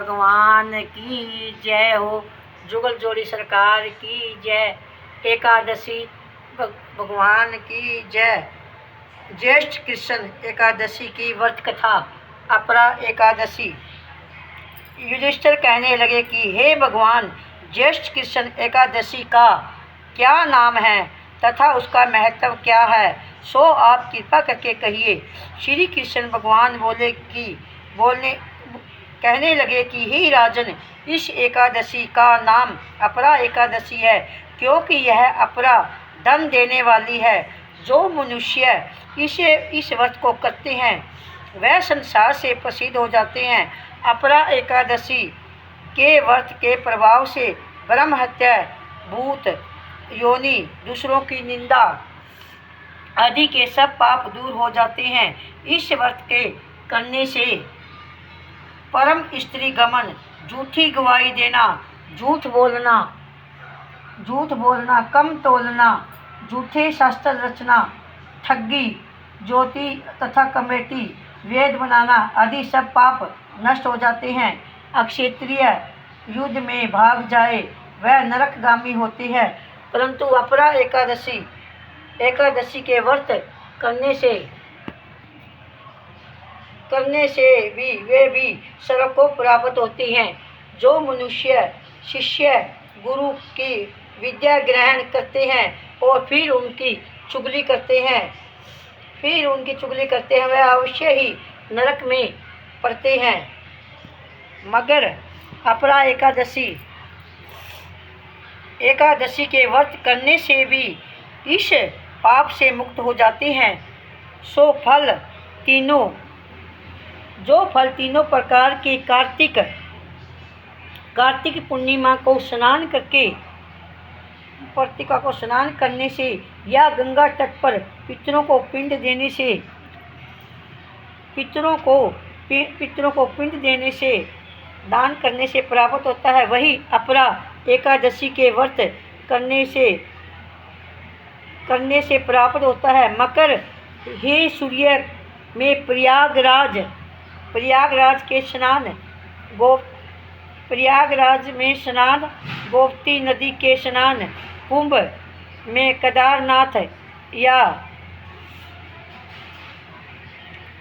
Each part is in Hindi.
भगवान की जय हो। जुगल जोड़ी सरकार की जय। एकादशी भगवान की जय। ज्येष्ठ कृष्ण एकादशी की व्रत कथा। अपरा एकादशी। युधिष्ठिर कहने लगे कि हे भगवान, ज्येष्ठ कृष्ण एकादशी का क्या नाम है तथा उसका महत्व क्या है, सो आप कृपा करके कहिए। श्री कृष्ण भगवान कहने लगे कि हे राजन, इस एकादशी का नाम अपरा एकादशी है, क्योंकि यह अपरा धन देने वाली है। जो मनुष्य इस व्रत को करते हैं वह संसार से प्रसिद्ध हो जाते हैं। अपरा एकादशी के व्रत के प्रभाव से ब्रह्म हत्या, भूत योनि, दूसरों की निंदा आदि के सब पाप दूर हो जाते हैं। इस व्रत के करने से परम स्त्री गमन, झूठी गवाही देना, झूठ बोलना, कम तोलना, झूठे शास्त्र रचना, ठगी, ज्योति तथा कमेटी, वेद बनाना आदि सब पाप नष्ट हो जाते हैं। अक्षत्रिय युद्ध में भाग जाए वह नरकगामी होते हैं, परंतु अपरा एकादशी के व्रत करने से वे भी स्वर्ग को प्राप्त होती हैं। जो मनुष्य शिष्य गुरु की विद्या ग्रहण करते हैं और फिर उनकी चुगली करते हैं वह अवश्य ही नरक में पड़ते हैं। मगर अपरा एकादशी के व्रत करने से भी इस पाप से मुक्त हो जाते हैं। जो फल तीनों प्रकार के कार्तिक पूर्णिमा को स्नान करने से या गंगा तट पर पितरों को पिंड देने से दान करने से प्राप्त होता है, वही अपरा एकादशी के व्रत करने से प्राप्त होता है। मकर हे सूर्य में प्रयागराज में स्नान, गोमती नदी के स्नान, कुंभ में केदारनाथ या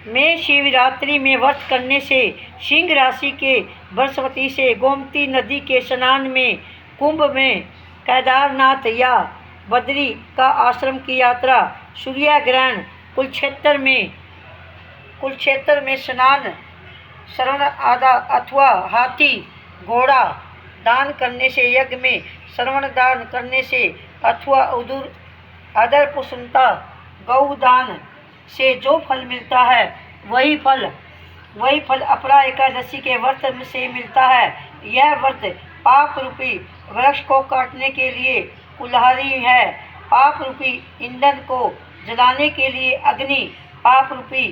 में शिवरात्रि में व्रत करने से, सिंह राशि के बृहस्पति से गोमती नदी के स्नान में, कुंभ में केदारनाथ या बद्री का आश्रम की यात्रा, सूर्य ग्रहण, कुरुक्षेत्र में स्नान, श्रवण आदा अथवा हाथी घोड़ा दान करने से, यज्ञ में श्रवण दान करने से अथवा अदर पुष्पता गौ दान से जो फल मिलता है वही फल अपरा एकादशी के व्रत से मिलता है। यह व्रत पाप रूपी वृक्ष को काटने के लिए कुल्हाड़ी है, पाप रूपी ईंधन को जलाने के लिए अग्नि, पाप रूपी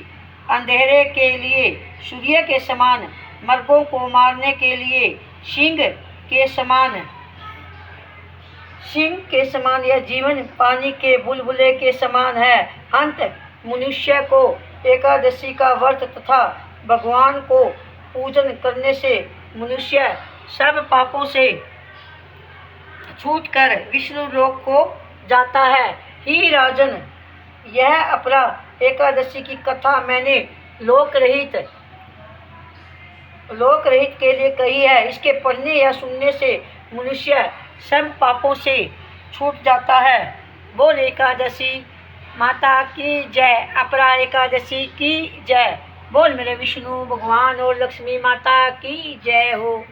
अंधेरे के लिए सूर्य के समान, मर्गों को मारने के लिए सिंह के समान यह जीवन पानी के बुलबुले के समान है। अंत मनुष्य को एकादशी का व्रत तथा भगवान को पूजन करने से मनुष्य सब पापों से छूटकर विष्णु लोक को जाता है। ही राजन, यह अपरा एकादशी की कथा मैंने लोक रहित के लिए कही है। इसके पढ़ने या सुनने से मनुष्य सब पापों से छूट जाता है। बोल एकादशी माता की जय। अपरा एकादशी की जय। बोल मेरे विष्णु भगवान और लक्ष्मी माता की जय हो।